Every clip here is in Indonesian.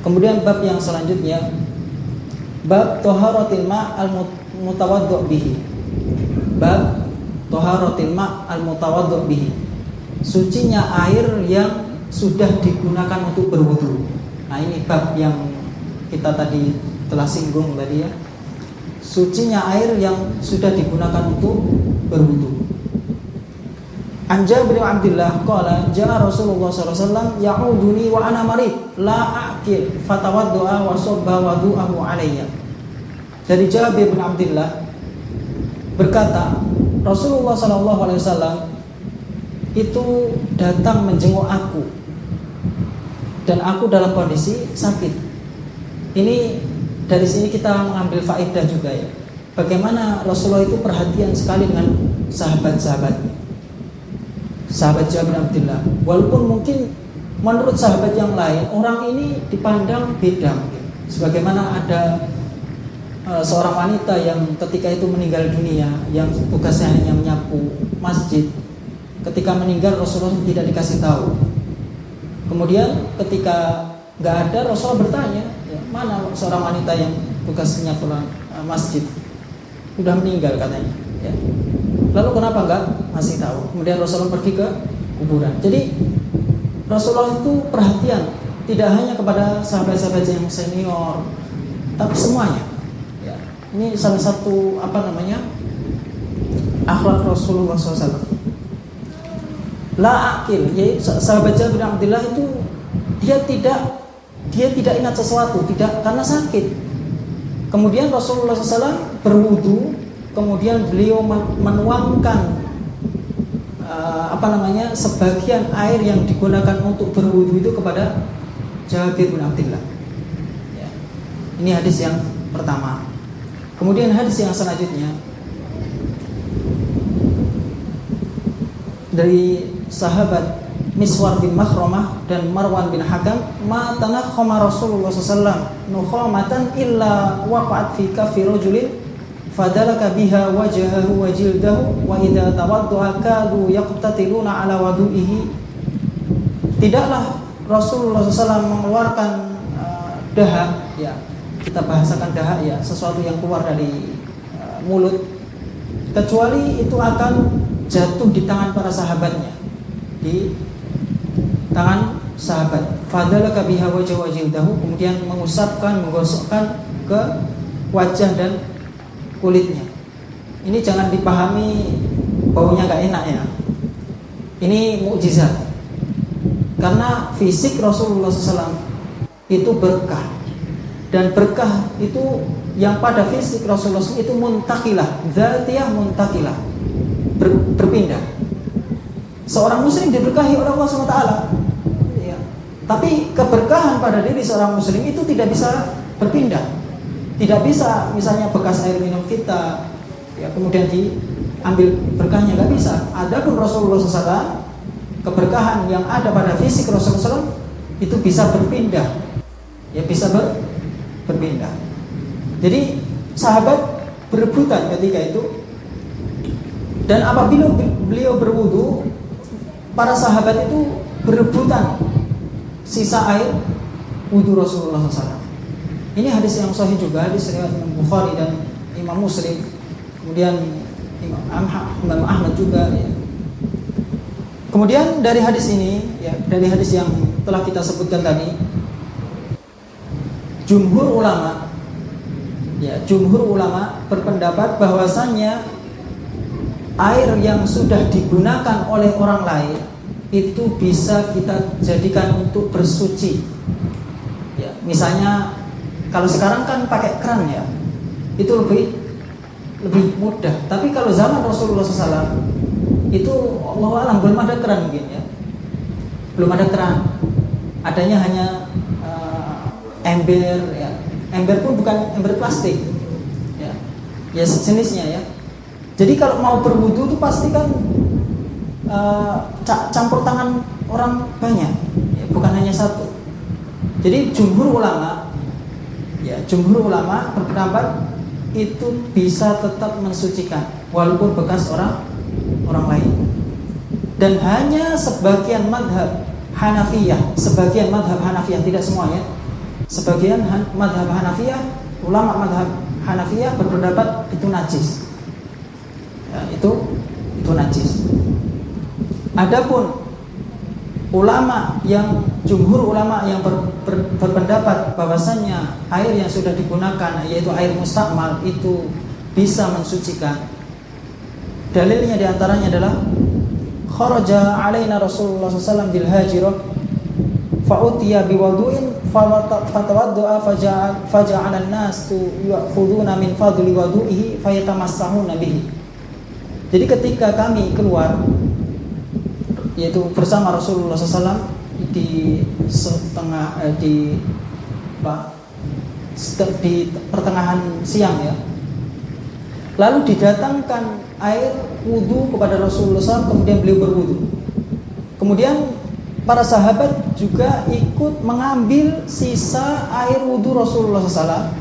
Kemudian bab yang selanjutnya, bab taharatil ma' al-mutawaddu' bihi. Bab taharatil ma' al-mutawaddu' bihi. Sucinya air yang sudah digunakan untuk berwudu. Nah, ini bab yang kita tadi telah singgung tadi ya. Sucinya air yang sudah digunakan untuk berwudu. An Jabir bin Abdullah qala jaa Rasulullah sallallahu alaihi wasallam ya'uduni wa ana marid la aqil fatawaddu'a wa sabba wudu'ahu alayya. Dari Jabir bin Abdullah berkata, Rasulullah sallallahu alaihi wasallam itu datang menjenguk aku dan aku dalam kondisi sakit. Ini dari sini kita mengambil faedah juga ya. Bagaimana Rasulullah itu perhatian sekali dengan sahabat-sahabatnya. Sahabat Jabir bin Abdullah, walaupun mungkin menurut sahabat yang lain orang ini dipandang beda, sebagaimana ada seorang wanita yang ketika itu meninggal dunia, yang tugasnya hanya menyapu masjid. Ketika meninggal Rasulullah tidak dikasih tahu. Kemudian ketika nggak ada, Rasulullah bertanya, ya, mana seorang wanita yang tugasnya menyapu masjid? Sudah meninggal katanya. Ya. Lalu kenapa enggak masih tahu? Kemudian Rasulullah pergi ke kuburan. Jadi Rasulullah itu perhatian tidak hanya kepada sahabat-sahabat yang senior, tapi semuanya. Ya. Ini salah satu akhlak Rasulullah SAW. La akil, yaitu sahabat Jabir bin Abdullah itu dia tidak ingat sesuatu, tidak karena sakit. Kemudian Rasulullah SAW berwudu. Kemudian beliau menuangkan sebagian air yang digunakan untuk berwudu itu kepada Jabir bin Abdullah. Ya. Ini hadis yang pertama. Kemudian hadis yang selanjutnya dari sahabat Miswar bin Makhramah dan Marwan bin Hakam, ma tanakhama Rasulullah SAW nukhamatan illa waqa'at fi kaffi rajulin fadalaka biha wajhahu wa jildahu wa idza tawadda'a kadu yaqtatiluna ala wudu'ihi. Tidaklah Rasulullah SAW mengeluarkan dahak, ya kita bahasakan dahak ya, sesuatu yang keluar dari mulut, kecuali itu akan jatuh di tangan para sahabatnya, di tangan sahabat. Fadalaka biha wajhahu wa jildahu, kemudian mengusapkan, menggosokkan ke wajah dan kulitnya. Ini jangan dipahami baunya gak enak ya. Ini mukjizat. Karena fisik Rasulullah SAW itu berkah. Dan berkah itu yang pada fisik Rasulullah SAW itu muntakilah, dzatiyah muntakilah, berpindah. Seorang muslim diberkahi oleh Allah SWT ya. Tapi keberkahan pada diri seorang muslim itu tidak bisa berpindah. Tidak bisa misalnya bekas air minum kita ya kemudian diambil berkahnya, nggak bisa. Adapun Rasulullah SAW, keberkahan yang ada pada fisik Rasulullah SAW itu bisa berpindah, ya bisa berpindah. Jadi sahabat berebutan ketika itu, dan apabila beliau berwudu, para sahabat itu berebutan sisa air wudu Rasulullah SAW. Ini hadis yang sahih juga, hadis riwayat Imam Bukhari dan Imam Muslim. Kemudian Imam Ahmad juga ya. Kemudian dari hadis ini ya, dari hadis yang telah kita sebutkan tadi, jumhur ulama berpendapat bahwasannya air yang sudah digunakan oleh orang lain itu bisa kita jadikan untuk bersuci. Ya, misalnya kalau sekarang kan pakai keran ya, itu lebih mudah. Tapi kalau zaman Rasulullah SAW itu Allahu a'lam belum ada keran mungkin ya, belum ada keran. Adanya hanya ember ya. Ember pun bukan ember plastik ya sejenisnya ya. Jadi kalau mau berwudu itu pasti kan campur tangan orang banyak ya, bukan hanya satu. Jadi jumhur ulama berpendapat itu bisa tetap mensucikan walaupun bekas orang lain. Dan hanya sebagian madhab Hanafiyah, tidak semuanya, Sebagian madhab Hanafiyah, ulama madhab Hanafiyah berpendapat itu najis. Ya, itu najis. Adapun jumhur ulama yang berpendapat bahwasannya air yang sudah digunakan, yaitu air mustakmal, itu bisa mensucikan. Dalilnya diantaranya adalah kharaja alaina Rasulullah SAW bil hajirah fa'utiya biwadu'in fatawaddu'a faja'ala an-nas ya'khuduna min fadli wadu'ihi fayatamassahuna bihi. Jadi ketika kami keluar, yaitu bersama Rasulullah SAW di pertengahan siang ya, lalu didatangkan air wudhu kepada Rasulullah SAW, kemudian beliau berwudhu. Kemudian para sahabat juga ikut mengambil sisa air wudhu Rasulullah SAW,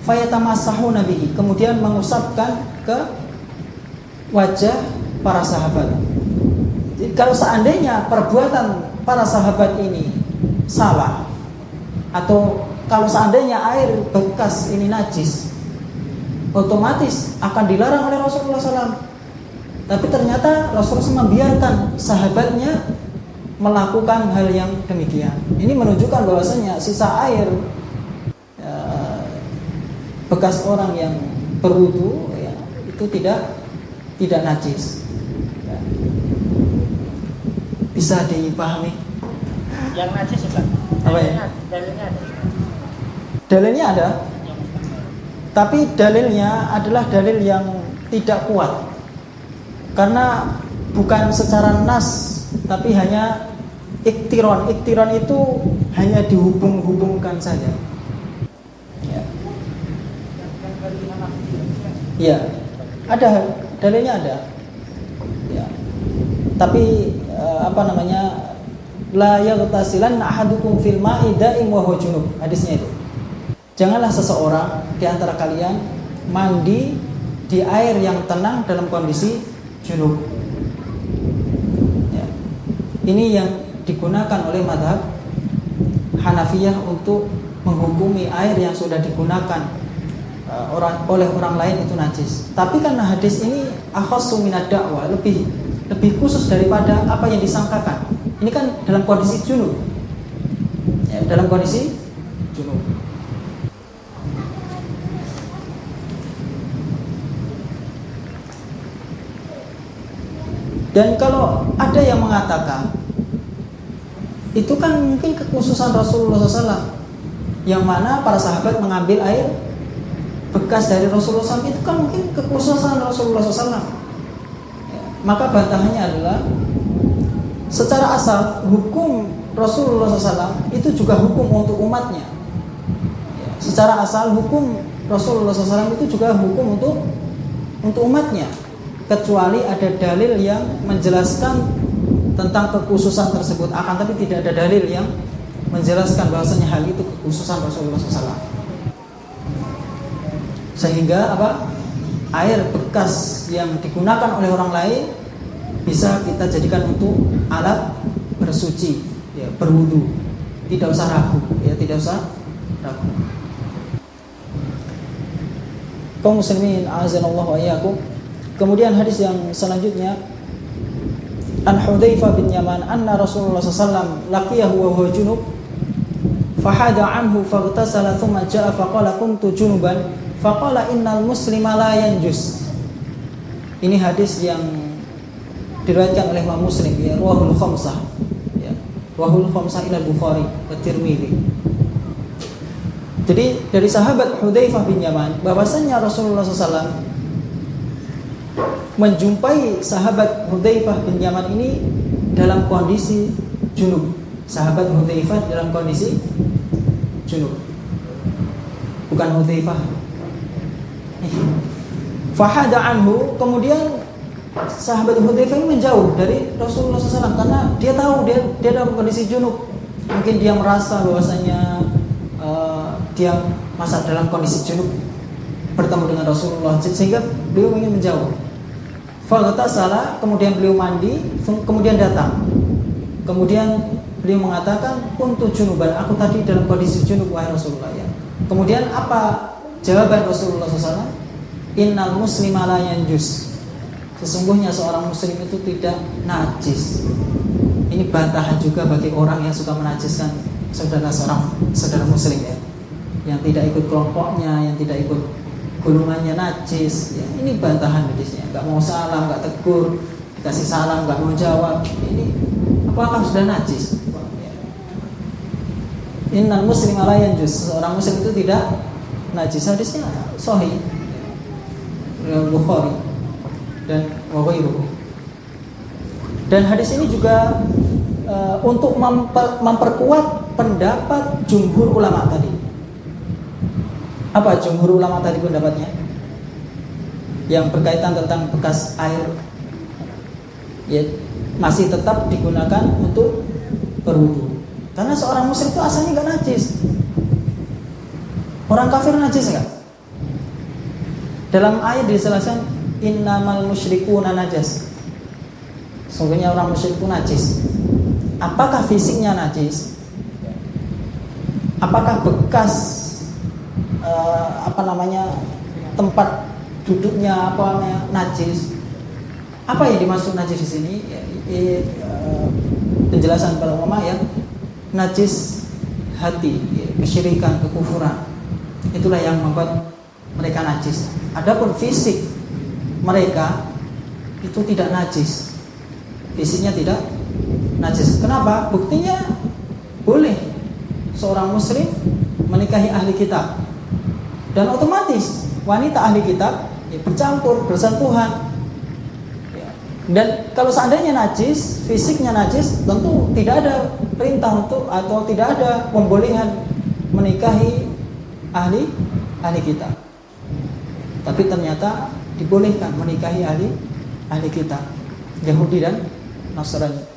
fayatamassahuna bihi, kemudian mengusapkan ke wajah para sahabat. Jadi, kalau seandainya perbuatan para sahabat ini salah, atau kalau seandainya air bekas ini najis, otomatis akan dilarang oleh Rasulullah SAW. Tapi ternyata Rasulullah SAW membiarkan sahabatnya melakukan hal yang demikian. Ini menunjukkan bahwasanya sisa air bekas orang yang berwudu ya, itu tidak najis. Ya. Bisa dipahami? Yang najis Ustaz. Apa ya? Dalilnya ada. Dalilnya ada. Tapi dalilnya adalah dalil yang tidak kuat. Karena bukan secara nas, tapi hanya iktiron. Iktiron itu hanya dihubung-hubungkan saja. Ya, ada dalilnya ada. Ya. Tapi la yaghtasilanna ahadukum fil ma'i da'im wa huwa junub. Hadisnya itu. Janganlah seseorang di antara kalian mandi di air yang tenang dalam kondisi junub. Ya. Ini yang digunakan oleh madhab Hanafiyah untuk menghukumi air yang sudah digunakan oleh orang lain itu najis. Tapi karena hadis ini akhassu minad da'wah, lebih khusus daripada apa yang disangkakan. Ini kan dalam kondisi junub. Ya, dalam kondisi junub. Dan kalau ada yang mengatakan itu kan mungkin kekhususan Rasulullah SAW, yang mana para sahabat mengambil air bekas dari Rasulullah SAW, itu kan mungkin kekhususan Rasulullah SAW. Ya, maka bantahannya adalah secara asal hukum Rasulullah SAW itu juga hukum untuk umatnya. Ya, secara asal hukum Rasulullah SAW itu juga hukum untuk umatnya, kecuali ada dalil yang menjelaskan tentang kekhususan tersebut. Akan tapi tidak ada dalil yang menjelaskan bahwasanya hal itu kekhususan Rasulullah SAW. Sehingga air bekas yang digunakan oleh orang lain bisa kita jadikan untuk alat bersuci, ya, berwudu. Tidak usah ragu, ya, tidak usah ragu. Kaum muslimin azanallahu wa iyyakum. Kemudian hadis yang selanjutnya, An Hudzaifah bin Yaman anna Rasulullah sallallahu laqiyahu wa huwa junub fahada anhu faghtasala thumma jaa faqala kuntu junuban faqala innal muslima la yanjus. Ini hadis yang diriwayatkan oleh Imam Muslim, ya, Rawahul Khamsah, ya, Rawahul Khamsah ila Bukhari wa Tirmidzi. Jadi dari sahabat Hudzaifah bin Yaman bahwasanya Rasulullah SAW menjumpai sahabat Hudzaifah bin Yaman ini dalam kondisi junub. Sahabat Hudzaifah dalam kondisi junub, bukan Hudzaifah. Fahada anhu, kemudian sahabat Hudzaifah ini menjauh dari Rasulullah SAW karena dia tahu dia dalam kondisi junub. Mungkin dia merasa bahwasanya dia masa dalam kondisi junub bertemu dengan Rasulullah, sehingga beliau ingin menjauh. Faghtasala, kemudian beliau mandi, kemudian datang. Kemudian beliau mengatakan, kuntu junuban, aku tadi dalam kondisi junub wahai Rasulullah ya. Kemudian apa jawaban Rasulullah SAW? Innal muslima la yanjus. Sesungguhnya seorang muslim itu tidak najis. Ini bantahan juga bagi orang yang suka menajiskan saudara muslim ya, yang tidak ikut kelompoknya, yang tidak ikut golongannya najis ya. Ini bantahan hadisnya. Nggak mau salam, nggak tegur, dikasih salam nggak mau jawab. Ini apakah sudah najis? Innal muslima la yanjus. Seorang muslim itu tidak najis. Hadisnya sahih, Bukhari dan waghairuhu. Dan hadis ini juga untuk memperkuat pendapat jumhur ulama tadi. Apa jumhur ulama tadi pendapatnya? Yang berkaitan tentang bekas air ya, masih tetap digunakan untuk berwudu. Karena seorang muslim itu asalnya nggak najis. Orang kafir najis nggak? Dalam ayat dijelaskan innamal musyrikuna najas. Sesungguhnya orang musyrik itu najis. Apakah fisiknya najis? Apakah bekas tempat duduknya najis? Apa yang dimaksud najis di sini? Penjelasan para ulama ya, najis hati, kesyirikan, kekufuran. Itulah yang membuat mereka najis. Adapun fisik mereka itu tidak najis. Fisiknya tidak najis. Kenapa? Buktinya boleh seorang muslim menikahi ahli kitab. Dan otomatis wanita ahli kitab bercampur, bersentuhan. Dan kalau seandainya najis, fisiknya najis, tentu tidak ada perintah untuk atau tidak ada pembolehan menikahi ahli kitab. Tapi ternyata dibolehkan menikahi ahli kitab, Yahudi dan Nasrani.